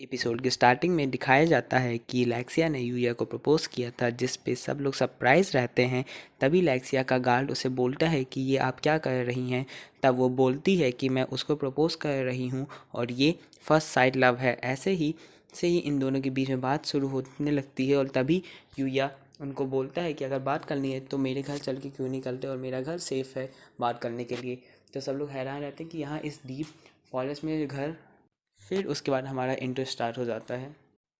Episode के starting में दिखाया जाता है कि लेक्सिया ने यूया को प्रपोज किया था, जिस पे सब लोग सरप्राइज रहते हैं। तभी लेक्सिया का गार्ड उसे बोलता है कि ये आप क्या कर रही हैं। तब वो बोलती है कि मैं उसको प्रपोज कर रही हूँ और ये फर्स्ट साइड लव है। ऐसे ही से ही इन दोनों के बीच में बात शुरू होने लगती है और तभी यूया उनको बोलता है कि अगर बात करनी है तो मेरे घर चल के क्यों नहीं करते, और मेरा घर सेफ़ है बात करने के लिए। तो सब लोग हैरान रहते हैं कि यहाँ इस डीप फॉरेस्ट में घर। फिर उसके बाद हमारा इंट्रो स्टार्ट हो जाता है।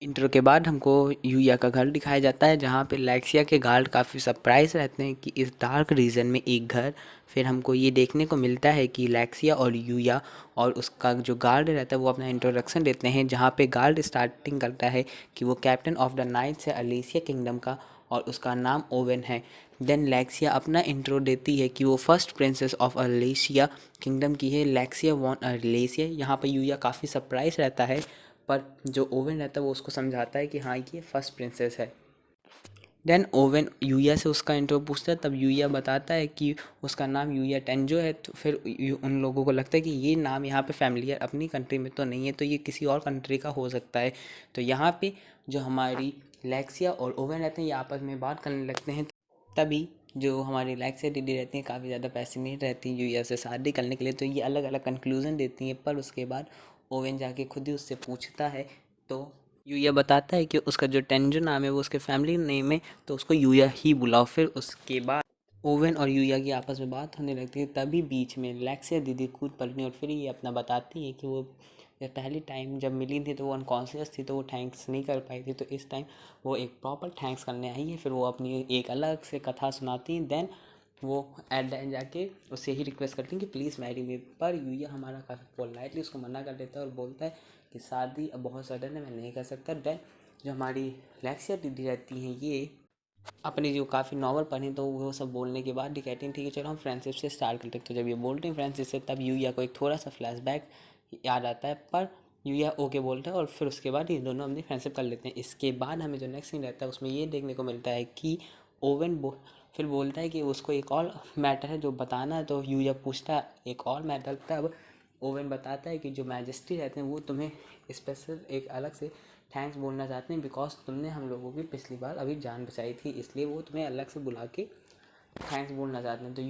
इंट्रो के बाद हमको यूया का घर दिखाया जाता है, जहाँ पे लेक्सिया के गार्ड काफ़ी सरप्राइज रहते हैं कि इस डार्क रीजन में एक घर। फिर हमको ये देखने को मिलता है कि लेक्सिया और यूया और उसका जो गार्ड रहता है वो अपना इंट्रोडक्शन देते हैं, जहाँ पे गार्ड स्टार्टिंग करता है कि वो कैप्टन ऑफ द नाइट्स है अलेसिया किंगडम का और उसका नाम ओवेन है। देन लेक्सिया अपना इंट्रो देती है कि वो फर्स्ट प्रिंसेस ऑफ अलेसिया किंगडम की है, लेक्सिया वॉन अलेसिया। यहाँ पर यूया काफ़ी सरप्राइज रहता है, पर जो ओवेन रहता है वो उसको समझाता है कि हाँ ये फर्स्ट प्रिंसेस है। देन ओवेन यूया से उसका इंट्रो पूछता है, तब यूया बताता है कि उसका नाम यूया टेंजो है। तो फिर उन लोगों को लगता है कि ये नाम यहाँ पे फैमिलियर अपनी कंट्री में तो नहीं है, तो ये किसी और कंट्री का हो सकता है। तो यहाँ पे जो हमारी लेक्सिया और ओवेन रहते हैं ये आपस में बात करने लगते हैं। तभी जो हमारी लेक्सिया दीदी रहती हैं काफ़ी ज़्यादा पैसिनेट रहती हैं यूया से शादी करने के लिए, तो ये अलग अलग कंक्लूज़न देती हैं। पर उसके बाद ओवेन जाके खुद ही उससे पूछता है, तो यूया बताता है कि उसका जो टेंजो नाम है वो उसके फैमिली नेम है, तो उसको यूया ही बुलाओ। फिर उसके बाद ओवेन और यूया की आपस में बात होने लगती है। तभी बीच में लेक्सिया दीदी कूद पड़ती है और फिर ये अपना बताती है कि वो जब पहली टाइम जब मिली थी तो वो अनकॉन्शियस थी, तो वो थैंक्स नहीं कर पाई थी, तो इस टाइम वो एक प्रॉपर थैंक्स करने आई है। फिर वो अपनी एक अलग से कथा सुनाती हैं। देन वो एट द एंड जाके उससे ही रिक्वेस्ट करती हैं कि प्लीज़ मैरी मी। पर यूया हमारा काफ़ी पोलाइटली उसको मना कर देता है और बोलता है कि शादी अब बहुत सडन है, मैं नहीं कर सकता। देन जो हमारी लेक्सिया दीदी रहती हैं ये अपनी जो काफ़ी नॉवल पढ़ी, तो वो सब बोलने के बाद ही कहती हैं ठीक है चलो हम फ्रेंडशिप से स्टार्ट करते हैं। तो जब ये बोलते हैं फ्रेंडशिप से, तब यूया को एक थोड़ा सा फ्लैशबैक याद आता है, पर यूया ओके बोलता है और फिर उसके बाद ये दोनों अपनी फ्रेंडशिप कर लेते हैं। इसके बाद हमें जो नेक्स्ट सीन रहता है उसमें ये देखने को मिलता है कि ओवेन फिर बोलता है कि उसको एक और मैटर है जो बताना है। तो यूया पूछता है एक और मैटर, तब ओवेन बताता है कि जो मैजेस्टी रहते हैं वो तुम्हें स्पेशल एक अलग से थैंक्स बोलना चाहते हैं, बिकॉज तुमने हम लोगों की पिछली बार अभी जान बचाई थी, इसलिए वो तुम्हें अलग से बुला के थैंक्स बोलना चाहते हैं। तो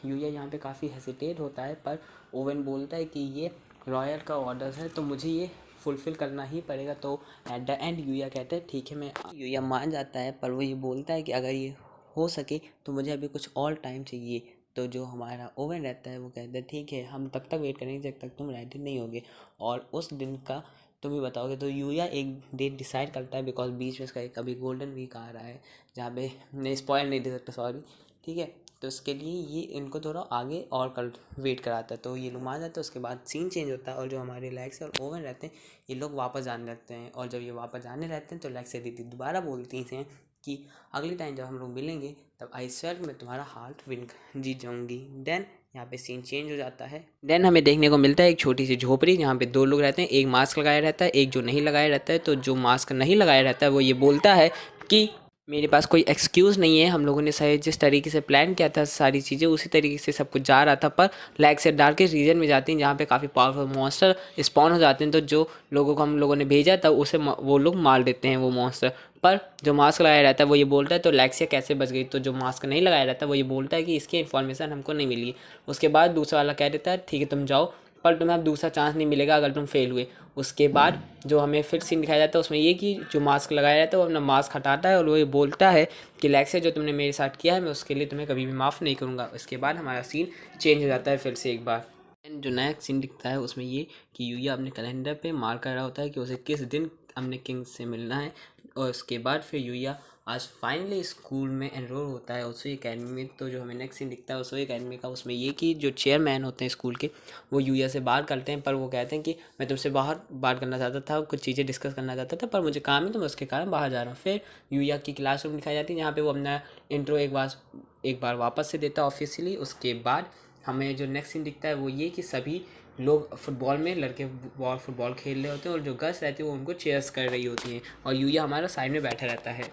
यूया यहाँ पे काफ़ी हेसिटेट होता है, पर ओवेन बोलता है कि ये रॉयल का ऑर्डर है तो मुझे ये फुलफ़िल करना ही पड़ेगा। तो एट द एंड यूया कहते हैं ठीक है, मैं यूया मान जाता है, पर वो ये बोलता है कि अगर ये हो सके तो मुझे अभी कुछ और टाइम चाहिए। तो जो हमारा ओवेन रहता है वो कहता है ठीक है, हम तब तक वेट करेंगे जब तक तुम रेडी नहीं होगे, और उस दिन का तुम ही बताओगे। तो यूया एक डेट डिसाइड करता है, बिकॉज बीच में इसका एक अभी गोल्डन वीक आ रहा है जहाँ पे मैं स्पॉइल नहीं दे सकता, सॉरी, ठीक है। तो उसके लिए ये इनको थोड़ा आगे और कल वेट कराता है, तो ये लोग मान जाते हैं। उसके बाद सीन चेंज होता है और जो हमारे लेक्स और ओवन रहते हैं ये लोग वापस जाने लगते हैं, और जब ये वापस जाने रहते हैं तो लेक्स से दीदी दोबारा बोलती हैं कि अगली टाइम जब हम लोग मिलेंगे तब आई स्वेयर मैं तुम्हारा हार्ट विन जीत जाऊंगी। देन यहाँ पे सीन चेंज हो जाता है। देन हमें देखने को मिलता है एक छोटी सी झोपड़ी जहाँ पे दो लोग रहते हैं, एक मास्क लगाया रहता है, एक जो नहीं लगाया रहता है। तो जो मास्क नहीं लगाया रहता है वो ये बोलता है कि मेरे पास कोई एक्सक्यूज़ नहीं है, हम लोगों ने शायद जिस तरीके से प्लान किया था सारी चीज़ें उसी तरीके से सब कुछ जा रहा था। पर लाइक से डार्केस्ट रीजन में जाती हैं जहाँ पे काफ़ी पावरफुल मॉन्स्टर स्पॉन हो जाते हैं, तो जो लोगों को हम लोगों ने भेजा था उसे वो लोग मार देते हैं वो मॉन्स्टर। पर जो मास्क लगाया रहता है वो ये बोलता है तो लेक्सिया कैसे बच गई। तो जो मास्क नहीं लगाया रहता है वो ये बोलता है कि इसकी इन्फॉर्मेशन हमको नहीं मिली। उसके बाद दूसरा वाला कह देता है ठीक है तुम जाओ, पर तुम्हें अब दूसरा चांस नहीं मिलेगा अगर तुम फेल हुए। उसके बाद जो हमें फिर सीन दिखाया जाता है उसमें ये कि जो मास्क लगाया जाता है वो अपना मास्क हटाता है और वो ये बोलता है कि लेक्सिया जो तुमने मेरे साथ किया है मैं उसके लिए तुम्हें कभी भी माफ़ नहीं करूँगा। उसके बाद हमारा सीन चेंज हो जाता है फिर से एक बार। एंड जो नया सीन दिखता है उसमें ये कि यूया अपने कैलेंडर पे मार्क कर रहा होता है कि उसे किस दिन अपने किंग से मिलना है। और उसके बाद फिर यूया आज फाइनली स्कूल में एनरोल होता है उसवी एकेडमी में। तो जो हमें नेक्स्ट सीन दिखता है उसवी एकेडमी का, उसमें ये कि जो चेयरमैन होते हैं स्कूल के वो यूया से बात करते हैं, पर वो कहते हैं कि मैं तुमसे बाहर बात करना चाहता था, कुछ चीज़ें डिस्कस करना चाहता था, पर मुझे काम है तो मैं उसके कारण बाहर जा रहा हूँ। फिर यूया की क्लासरूम दिखाई जाती है जहाँ पे वो अपना इंट्रो एक बार वापस से देता है ऑफिशियली। उसके बाद हमें जो नेक्स्ट सीन दिखता है वो ये कि सभी लोग फुटबॉल में लड़के फुटबॉल खेल रहे होते हैं और जो गर्ल्स रहती है वो उनको चेयर्स कर रही होती हैं और यूया हमारा साइड में बैठा रहता है।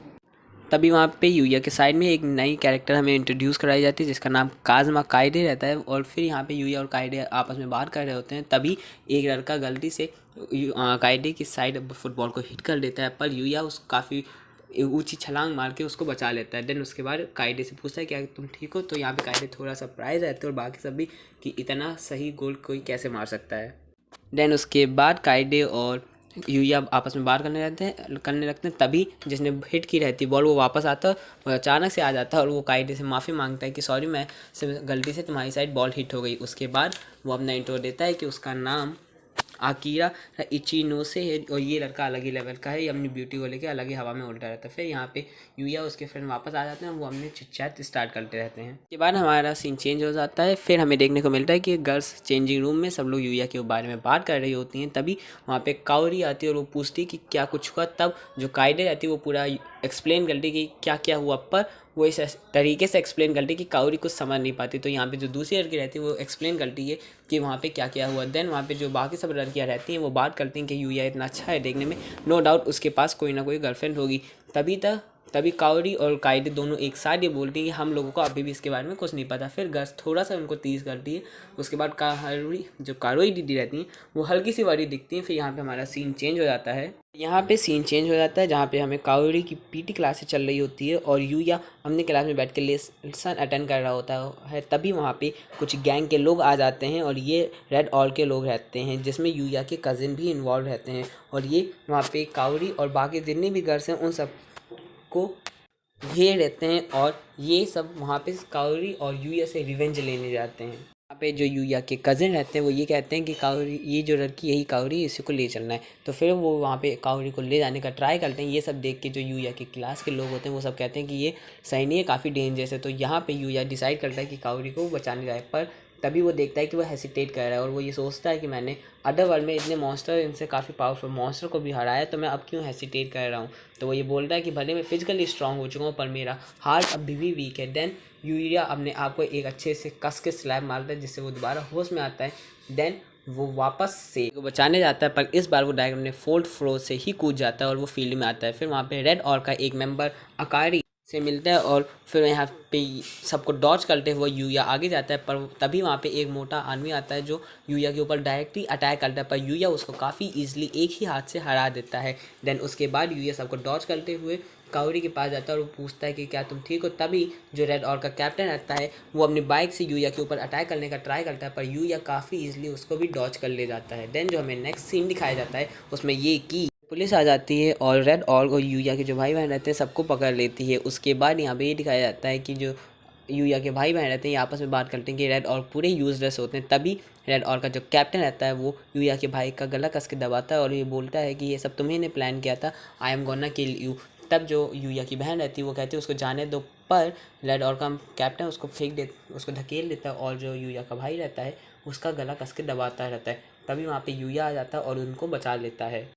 तभी वहाँ पे यूया के साइड में एक नई कैरेक्टर हमें इंट्रोड्यूस कराई जाती है जिसका नाम काज़मा काइडे रहता है। और फिर यहाँ पे यूया और काइडे आपस में बात कर रहे होते हैं, तभी एक लड़का गलती से कायदे की साइड फुटबॉल को हिट कर देता है, पर यूया उस काफ़ी ऊंची छलांग मार के उसको बचा लेता है। देन उसके बाद कायदे से पूछता है क्या तुम ठीक हो, तो यहाँ पे कायदे थोड़ा सरप्राइज रहते हैं और बाकी सब भी कि इतना सही गोल कोई कैसे मार सकता है। देन उसके बाद कायदे और यूया आपस में बात करने लगते हैं। तभी जिसने हिट की रहती बॉल वो वापस आता है, वो अचानक से आ जाता है और वो कायदे से माफ़ी मांगता है कि सॉरी मैं से गलती से तुम्हारी साइड बॉल हिट हो गई। उसके बाद वो अपना इंट्रो देता है कि उसका नाम आकीरा इचिनोसे है और ये लड़का अलग ही लेवल का है, ये अपनी ब्यूटी को लेकर अलग ही हवा में उड़ता रहता है। फिर यहाँ पे यूया उसके फ्रेंड वापस आ जाते हैं, वो अपने चिट-चैट स्टार्ट करते रहते हैं। इसके बाद हमारा सीन चेंज हो जाता है। फिर हमें देखने को मिलता है कि गर्ल्स चेंजिंग रूम में सब लोग यूया के बारे में बात कर रही होती हैं। तभी वहाँ पे काओरी आती है और वो पूछती है कि क्या कुछ हुआ। तब जो कायदे रहती है वो पूरा एक्सप्लेन करती कि क्या क्या हुआ, पर वो इस तरीके से एक्सप्लेन करती कि काउरी कुछ समझ नहीं पाती। तो यहाँ पे जो दूसरी लड़की रहती है वो एक्सप्लेन करती है कि वहाँ पे क्या क्या हुआ। देन वहाँ पे जो बाकी सब लड़कियाँ रहती हैं वो बात करती हैं कि यूया इतना अच्छा है देखने में, नो डाउट उसके पास कोई ना कोई गर्लफ्रेंड होगी। तभी काउरी और कायदे दोनों एक साथ ये बोलती हैं कि हम लोगों को अभी भी इसके बारे में कुछ नहीं पता। फिर गर्ल्स थोड़ा सा उनको तीस करती है। उसके बाद कारोई दीदी रहती हैं वो हल्की सी वारी दिखती हैं। फिर यहाँ पे हमारा सीन चेंज हो जाता है। जहाँ पे हमें काओरी की पीटी क्लासेस चल रही होती है और यूया अपने क्लास में बैठ के लेसन अटेंड कर रहा होता है। तभी वहाँ पे कुछ गैंग के लोग आ जाते हैं और ये रेड ऑल के लोग रहते हैं, जिसमें यूया के कज़िन भी इन्वॉल्व रहते हैं। और ये वहाँ पे काओरी और बाकी जितने भी गर्ल्स हैं उन सब को घेर रहते हैं और ये सब वहाँ पे काओरी और यूया से रिवेंज लेने जाते हैं। यहाँ पे जो यूया के कज़िन रहते हैं वो ये कहते हैं कि काओरी, ये जो लड़की यही काओरी, इसी को ले चलना है। तो फिर वो वहाँ पे काओरी को ले जाने का ट्राई करते हैं। ये सब देख के जो यूया के क्लास के लोग होते हैं वो सब कहते हैं कि ये सही नहीं है, काफ़ी डेंजरस है। तो यहाँ पे यूया डिसाइड करता है कि काओरी को बचाने जाए, पर तभी वो देखता है कि वो हेसिटेट कर रहा है और वो ये सोचता है कि मैंने अदर वर्ल्ड में इतने मॉन्स्टर, इनसे काफ़ी पावरफुल मॉन्स्टर को भी हराया, तो मैं अब क्यों हेसिटेट कर रहा हूँ। तो वो ये बोलता है कि भले मैं फिजिकली स्ट्रांग हो चुका हूँ पर मेरा हार्ट अभी भी वीक है। देन यूया अपने आप को एक अच्छे से कस के स्लैप मारता है जिससे वो दोबारा होश में आता है। देन वो वापस से को बचाने जाता है, पर इस बार वो डायरेक्ट अपने 4th फ्लोर से ही कूद जाता है और वो फील्ड में आता है। फिर वहाँ पे रेड ऑर का एक मेंबर अकारी से मिलता है और फिर यहाँ पे सबको डॉज करते हुए यूया आगे जाता है। पर तभी वहाँ पे एक मोटा आदमी आता है जो यूया के ऊपर डायरेक्टली अटैक करता है, पर यूया उसको काफ़ी ईजिली एक ही हाथ से हरा देता है। देन उसके बाद यूया सबको डॉज करते हुए काउरी के पास जाता है और वो पूछता है कि क्या तुम ठीक हो। तभी जो रेड ऑर का कैप्टन रहता है वो अपनी बाइक से यूया के ऊपर अटैक करने का ट्राई करता है, पर यूया काफ़ी ईजिली उसको भी डॉज कर ले जाता है। देन जो हमें नेक्स्ट सीन दिखाया जाता है उसमें ये कि पुलिस आ जाती है और रेड ऑल और यूया के जो भाई बहन रहते हैं सबको पकड़ लेती है। उसके बाद यहाँ पे ये दिखाया जाता है कि जो यूया के भाई बहन रहते हैं ये आपस में बात करते हैं कि रेड ऑल पूरे यूजलेस होते हैं। तभी रेड ऑल का जो कैप्टन रहता है वो यूया के भाई का गला कस के दबाता है और ये बोलता है कि ये सब तुम्ही ने प्लान किया था, I am gonna kill you. तब जो यूया की बहन रहती है वो कहती है उसको जाने दो, पर रेड ऑल का कैप्टन उसको धकेल देता है और जो यूया का भाई रहता है उसका गला कस के दबाता रहता है। तभी वहाँ पे यूया आ जाता है और उनको बचा लेता है।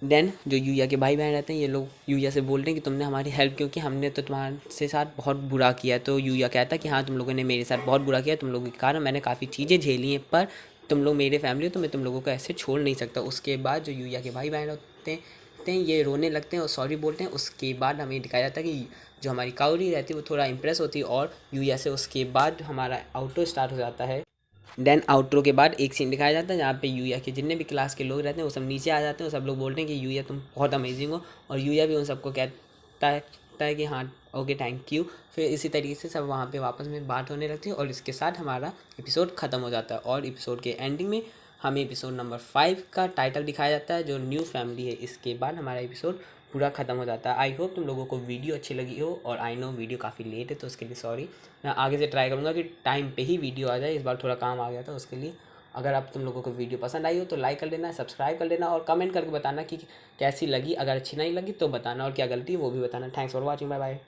देन जो यूया के भाई बहन रहते हैं ये लोग यूया से बोलते हैं कि तुमने हमारी हेल्प, क्योंकि हमने तो तुम्हारे साथ बहुत बुरा किया। तो यूया कहता है कि हाँ तुम लोगों ने मेरे साथ बहुत बुरा किया, तुम लोगों के कारण मैंने काफ़ी चीज़ें झेली हैं, पर तुम लोग मेरे फैमिली हो तो मैं तुम लोगों को ऐसे छोड़ नहीं सकता। उसके बाद जो यूया के भाई बहन होते हैं ये रोने लगते हैं और सॉरी बोलते हैं। उसके बाद हमें दिखाया जाता है कि जो हमारी काउरी रहती है वो थोड़ा इंप्रेस होती है और यूया से। उसके बाद हमारा आउटरो स्टार्ट हो जाता है। देन आउटरो के बाद एक सीन दिखाया जाता है जहाँ पे यूया के जितने भी क्लास के लोग रहते हैं वो सब नीचे आ जाते हैं और सब लोग बोलते हैं कि यूया तुम बहुत अमेजिंग हो, और यूया भी उन सबको कहता है कि हाँ ओके थैंक यू। फिर इसी तरीके से सब वहाँ पे वापस में बात होने लगती है और इसके साथ हमारा एपिसोड ख़त्म हो जाता है। और एपिसोड के एंडिंग में हमें एपिसोड नंबर 5 का टाइटल दिखाया जाता है जो न्यू फैमिली है। इसके बाद हमारा एपिसोड पूरा ख़त्म हो जाता है। आई होप तुम लोगों को वीडियो अच्छी लगी हो, और आई नो वीडियो काफ़ी लेट है तो उसके लिए सॉरी। मैं आगे से ट्राई करूँगा कि टाइम पे ही वीडियो आ जाए। इस बार थोड़ा काम आ गया था उसके लिए। अगर आप तुम लोगों को वीडियो पसंद आई हो तो लाइक कर देना, सब्सक्राइब कर देना और कमेंट करके बताना कि कैसी लगी। अगर अच्छी नहीं लगी तो बताना और क्या गलती है वो भी बताना। Thanks for watching, bye bye.